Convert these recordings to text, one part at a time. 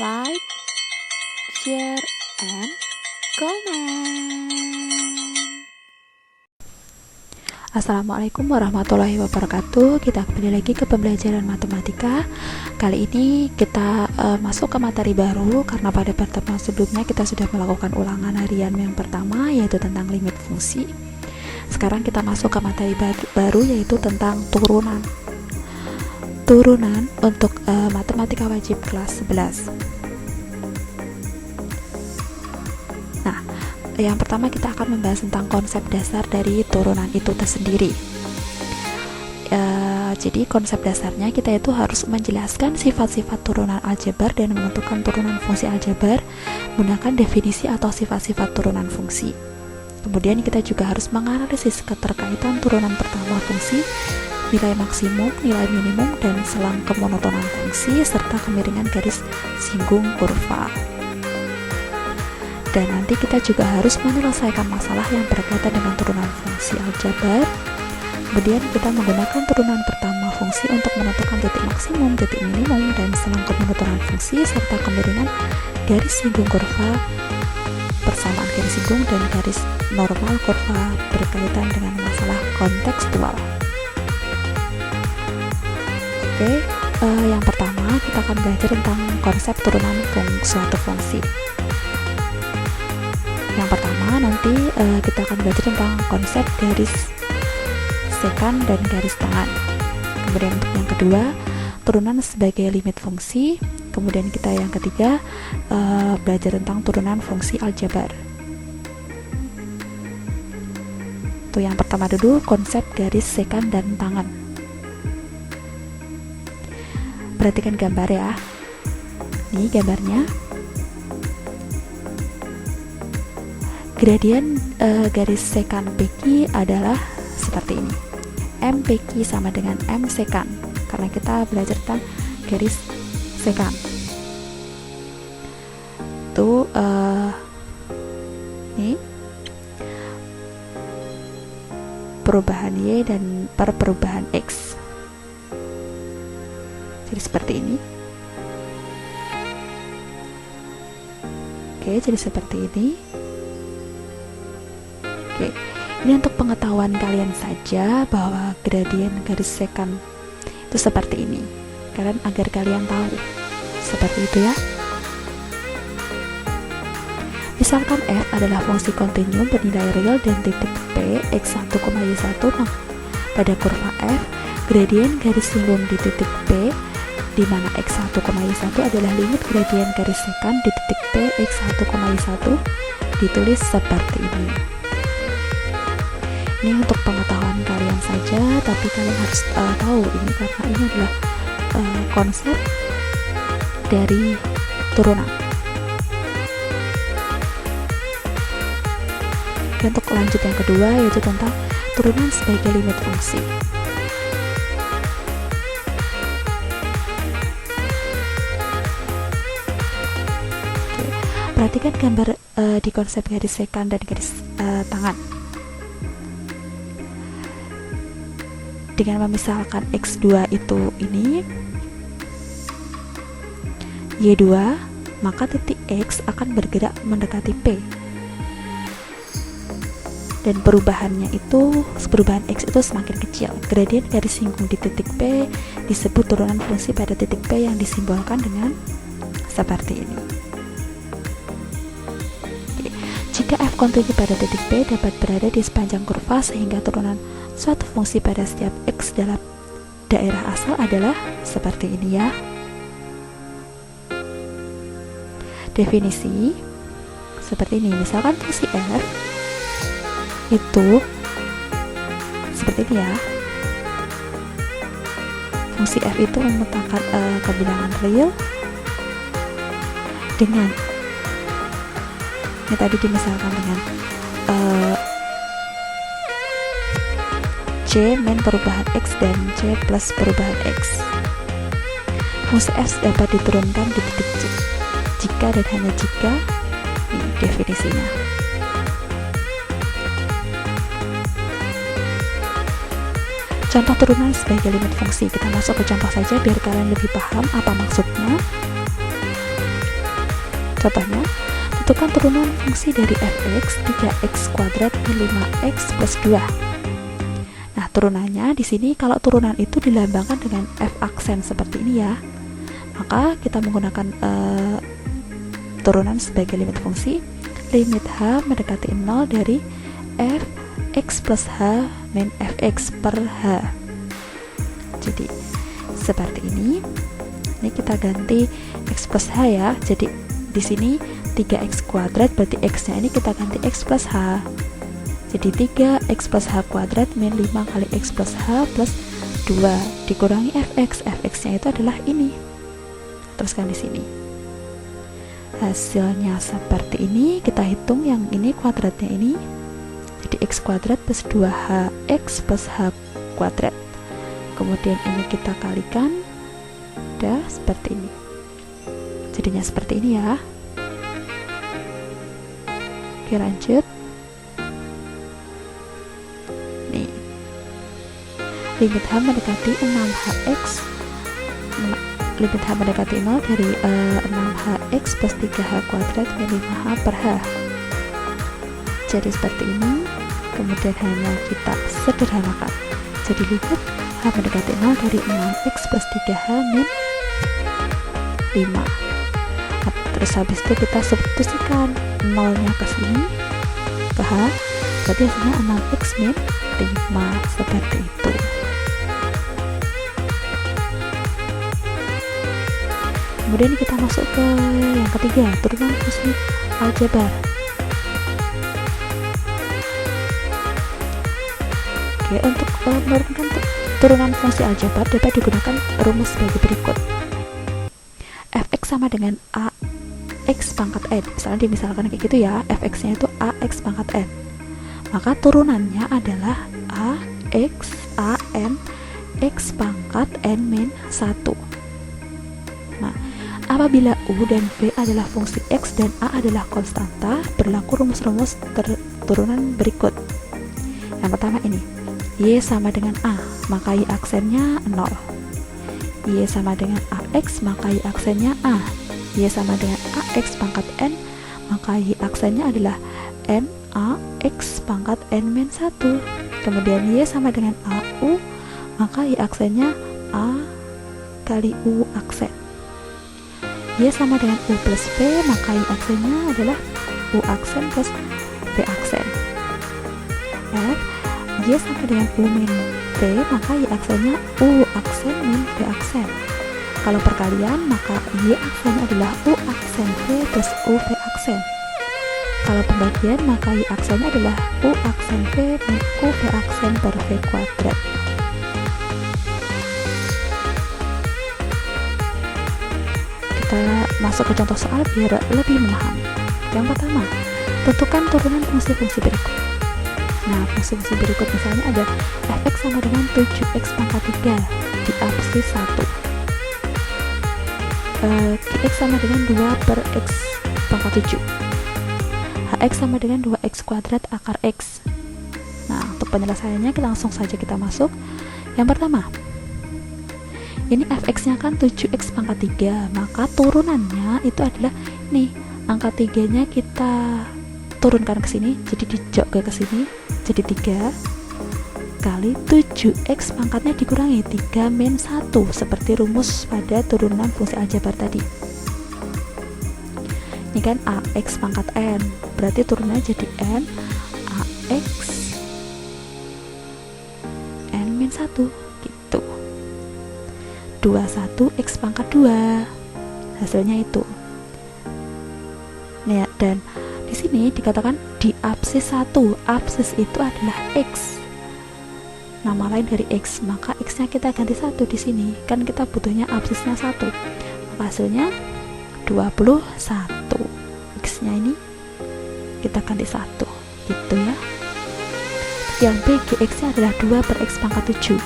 like, share, and comment. Assalamualaikum warahmatullahi wabarakatuh. Kita kembali lagi ke pembelajaran matematika. Kali ini kita masuk ke materi baru, karena pada pertemuan sebelumnya kita sudah melakukan ulangan harian yang pertama, yaitu tentang limit fungsi. Sekarang kita masuk ke materi baru, yaitu tentang turunan untuk matematika wajib kelas 11. Nah, yang pertama kita akan membahas tentang konsep dasar dari turunan itu tersendiri. Jadi konsep dasarnya kita itu harus menjelaskan sifat-sifat turunan aljabar dan menentukan turunan fungsi aljabar menggunakan definisi atau sifat-sifat turunan fungsi. Kemudian kita juga harus menganalisis keterkaitan turunan pertama fungsi, nilai maksimum, nilai minimum, dan selang kemonotonan fungsi, serta kemiringan garis singgung kurva. Dan nanti kita juga harus menyelesaikan masalah yang berkaitan dengan turunan fungsi aljabar. Kemudian kita menggunakan turunan pertama fungsi untuk menentukan titik maksimum, titik minimum, dan selang kemonotonan fungsi, serta kemiringan garis singgung kurva, persamaan garis singgung dan garis normal kurva berkaitan dengan masalah kontekstual. Oke, yang pertama kita akan belajar tentang konsep turunan suatu fungsi. Yang pertama nanti kita akan belajar tentang konsep garis sekan dan garis tangan. Kemudian untuk yang kedua, turunan sebagai limit fungsi. Kemudian kita yang ketiga belajar tentang turunan fungsi aljabar. Itu yang pertama dulu, konsep garis sekan dan tangan. Perhatikan gambar ya. Ini gambarnya. Gradien garis sekan PQ adalah seperti ini. M PQ sama dengan M sekan, karena kita belajar tentang garis sekan. Itu ini perubahan Y dan perubahan X. Jadi seperti ini. Oke, jadi seperti ini. Oke, ini untuk pengetahuan kalian saja bahwa gradien garis sekan itu seperti ini, karena agar kalian tahu seperti itu ya. Misalkan f adalah fungsi kontinum bernilai real dan titik p x1, y1. Pada kurva f, gradien garis singgung di titik p, di mana x1, y1 adalah limit gradien garis sekan di titik p x1, y1, ditulis seperti ini. Ini untuk pengetahuan kalian saja, tapi kalian harus tahu ini, karena ini adalah konsep dari turunan. Dan untuk lanjut yang kedua, yaitu tentang turunan sebagai limit fungsi. Oke, perhatikan gambar di konsep garis sekan dan garis tangan. Dengan memisalkan x2 itu ini, y2, maka titik x akan bergerak mendekati p. Dan perubahan x itu semakin kecil. Gradien garis singgung di titik p disebut turunan fungsi pada titik p yang disimbolkan dengan seperti ini. Oke. Jika f kontinu pada titik p dapat berada di sepanjang kurva, sehingga turunan suatu fungsi pada setiap x dalam daerah asal adalah seperti ini ya. Definisi seperti ini. Misalkan fungsi f itu seperti ini ya. Fungsi f itu memetakan kebilangan real dengan ini tadi dimisalkan dengan C min perubahan X dan C plus perubahan X. Fungsi f dapat diturunkan di titik C jika dan hanya jika, ini definisinya. Contoh turunan sebagai limit fungsi. Kita masuk ke contoh saja biar kalian lebih paham apa maksudnya. Contohnya, tentukan turunan fungsi dari fx 3x kuadrat min 5x plus 2. Nah, turunannya di sini kalau turunan itu dilambangkan dengan f aksen seperti ini ya. Maka kita menggunakan turunan sebagai limit fungsi. Limit h mendekati 0 dari fx plus h min fx per h. Jadi seperti ini. Ini kita ganti x plus h ya. Jadi di sini 3x kuadrat berarti x-nya ini kita ganti x plus h. Jadi 3x plus h kuadrat min 5 kali x plus h plus 2 dikurangi fx. Fx-nya itu adalah ini. Teruskan di sini. Hasilnya seperti ini. Kita hitung yang ini kuadratnya ini. Jadi x kuadrat plus 2hx plus h kuadrat. Kemudian ini kita kalikan. Udah seperti ini. Jadinya seperti ini ya. Oke, lanjut. Nih. Limit h mendekati 6hx. Limit h mendekati 0 dari 6hx plus 3h kuadrat min 5h per h. Jadi seperti ini. Kemudian hanya kita sederhanakan. Jadi limit h mendekati 0 dari 6x plus 3h min 5. Nah, terus habis itu kita substitusikan 0-nya ke sini ke h, berarti hasilnya 6x min 5 seperti itu. Kemudian kita masuk ke yang ketiga, turunan fungsi aljabar. Oke, untuk menurunkan turunan fungsi aljabar dapat digunakan rumus sebagai berikut. Fx sama dengan ax pangkat n. Misalnya dimisalkan kayak gitu ya, fx-nya itu ax pangkat n. Maka turunannya adalah ax an x pangkat n min 1. Nah, apabila u dan v adalah fungsi x dan a adalah konstanta, berlaku rumus-rumus turunan berikut. Yang pertama ini, y sama dengan a, maka y aksennya 0. Y sama dengan ax, maka y aksennya a. Y sama dengan ax pangkat n, maka y aksennya adalah n ax pangkat n min 1. Kemudian y sama dengan au, maka y aksennya a kali u aksen. Y sama dengan u plus v, maka y aksennya adalah u aksen plus v aksen. F, y sama dengan u min v, maka y aksennya u aksen min v aksen. Kalau perkalian, maka y aksennya adalah u aksen v plus u v aksen. Kalau pembagian, maka y aksennya adalah u aksen v min u v aksen per v kuadrat. Kita masuk ke contoh soal biar lebih memahami. Yang pertama, tentukan turunan fungsi-fungsi berikut. Nah, fungsi-fungsi berikut misalnya ada fx sama dengan 7x pangkat 3 diabsis 1. X sama dengan 2 per x pangkat 7. Hx sama dengan 2x kuadrat akar x. Nah, untuk penyelesaiannya langsung saja kita masuk. Yang pertama, ini fx-nya kan 7x pangkat 3, maka turunannya itu adalah nih, angka 3-nya kita turunkan ke sini, jadi dijok ke sini, jadi 3 kali 7x pangkatnya dikurangi 3 min 1 seperti rumus pada turunan fungsi aljabar tadi. Ini kan ax pangkat n, berarti turunannya jadi n ax n min 1 gitu. 21x pangkat 2 hasilnya itu. Nah, dan di sini dikatakan diabsis 1. Absis itu adalah x, nama lain dari x, maka x-nya kita ganti 1 di sini. Kan kita butuhnya absisnya 1. Maka hasilnya 21. X-nya ini kita ganti 1 gitu ya. Yang B, gx-nya adalah 2 per x pangkat 7.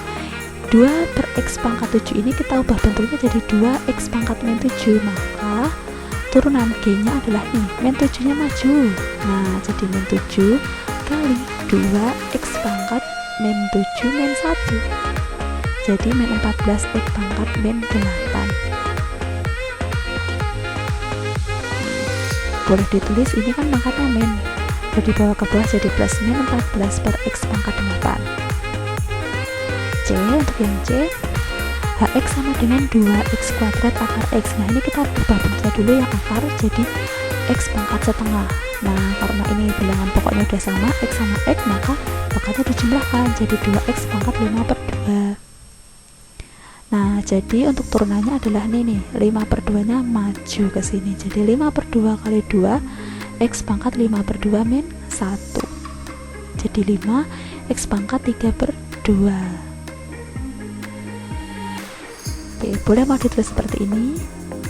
2 per x pangkat 7 ini kita ubah bentuknya jadi 2x pangkat min 7, maka turunan g-nya adalah ini, min 7-nya maju. Nah, jadi min 7 kali 2x pangkat min 7 min 1, jadi min 14x pangkat min 8. boleh ditulis ini kan pangkatnya min, jadi bawa ke bawah jadi plus min 14 per x pangkat 8. C, untuk yang C, hx sama dengan 2x kuadrat akar x. Nah ini kita ubah bentuknya dulu yang akar jadi x pangkat setengah. Nah karena ini bilangan pokoknya udah sama x sama x, maka pangkatnya dijumlahkan jadi 2x pangkat 5 per 2. Nah jadi untuk turunannya adalah ini nih, 5 per 2 nya maju ke sini, jadi 5 per 2 kali 2 x pangkat 5 per 2 min 1, jadi 5 x pangkat 3 per 2. Oke, boleh mau ditulis seperti ini,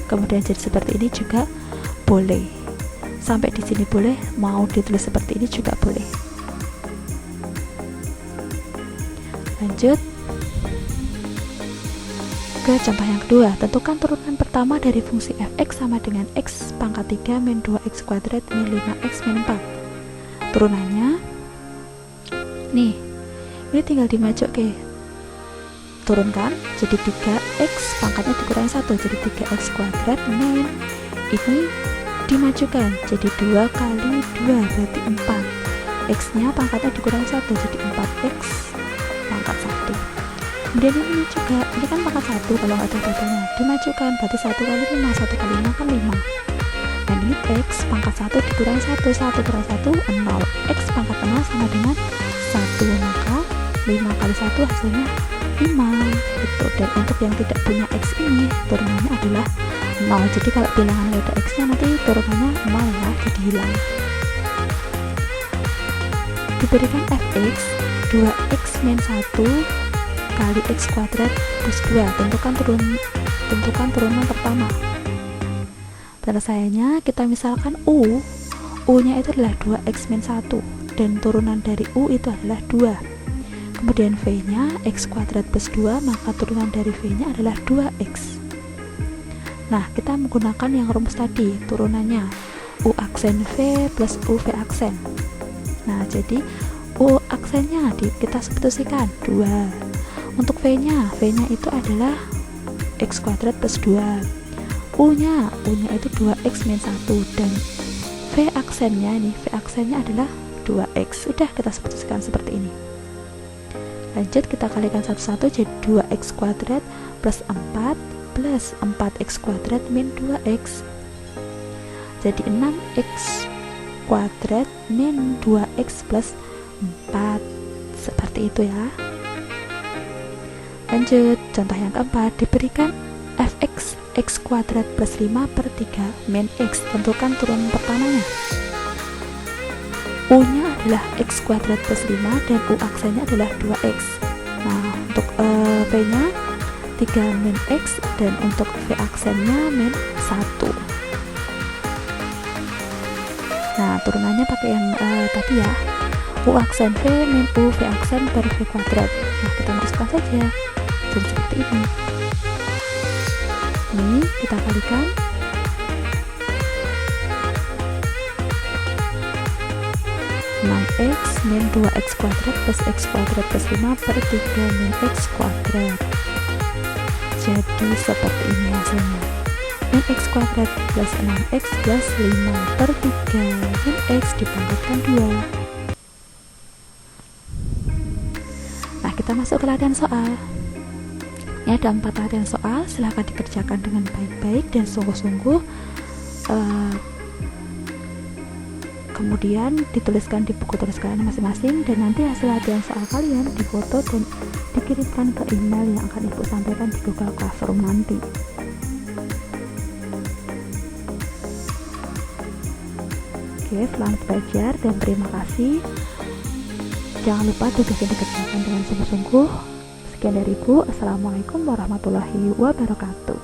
kemudian jadi seperti ini juga boleh, sampai di sini boleh, mau ditulis seperti ini juga boleh. Lanjut ke contoh yang kedua, tentukan turunan pertama dari fungsi fx sama dengan x pangkat 3 min 2x kuadrat min 5x min 4. Turunannya nih, ini tinggal dimaju ke turunkan jadi 3x pangkatnya dikurangi 1 jadi 3x kuadrat min ini dimajukan jadi 2 kali 2 berarti 4, x nya pangkatnya dikurangi 1 jadi 4x pangkat 1. Kemudian ini juga, ini kan pangkat 1 kalau nggak ada dadanya, dimajukan berarti 1 kali 5, 1 kali 5 kan 5. Dan ini x pangkat 1 dikurangi 1, 1 kurangi 1 0, x pangkat 0 sama dengan 1, maka 5 kali 1 hasilnya 5 gitu. Dan untuk yang tidak punya x ini turunannya adalah 0, jadi kalau bilangan ada x nya nanti turunannya 0 ya, jadi hilang. Diberikan fx 2x min 1 kali x kuadrat plus 2, tentukan turunan pertama. Penyelesaiannya kita misalkan u nya itu adalah 2x min 1 dan turunan dari u itu adalah 2. Kemudian v nya x kuadrat plus 2, maka turunan dari v nya adalah 2x. Nah kita menggunakan yang rumus tadi, turunannya u aksen v plus u v aksen. Nah jadi u aksennya kita substitusikan 2. Untuk v nya itu adalah x kuadrat plus 2, u nya itu 2x min 1, dan v aksennya adalah 2x. Sudah kita substitusikan seperti ini. Lanjut kita kalikan satu-satu jadi 2x kuadrat plus 4 plus 4x kuadrat min 2x, jadi 6x kuadrat min 2x plus 4, seperti itu ya. Lanjut, contoh yang keempat, diberikan fx x kuadrat plus 5 per 3 min x, tentukan turunan pertamanya. U nya adalah x kuadrat plus 5 dan u aksennya adalah 2x. Nah untuk v nya 3 min x dan untuk v aksennya min 1. Nah turunannya pakai yang tadi ya, u aksen v min u v aksen per v kuadrat. Nah kita masukkan saja jadi seperti ini. Ini kita kalikan x min 2x kuadrat plus x kuadrat plus 5 per 3 min x kuadrat. Jadi seperti ini hasilnya, min x kuadrat plus 6x plus 5 per 3 min x dipangkatkan 2. Nah kita masuk ke latihan soal. Ini ada 4 latihan soal, silahkan dikerjakan dengan baik-baik dan sungguh-sungguh. Kemudian dituliskan di buku tulis kalian masing-masing, dan nanti hasil latihan soal kalian difoto dan dikirimkan ke email yang akan ibu sampaikan di Google Classroom nanti. Oke, selamat belajar dan terima kasih. Jangan lupa tugasnya dikerjakan dengan sungguh-sungguh. Sekian dari Ibu. Assalamualaikum warahmatullahi wabarakatuh.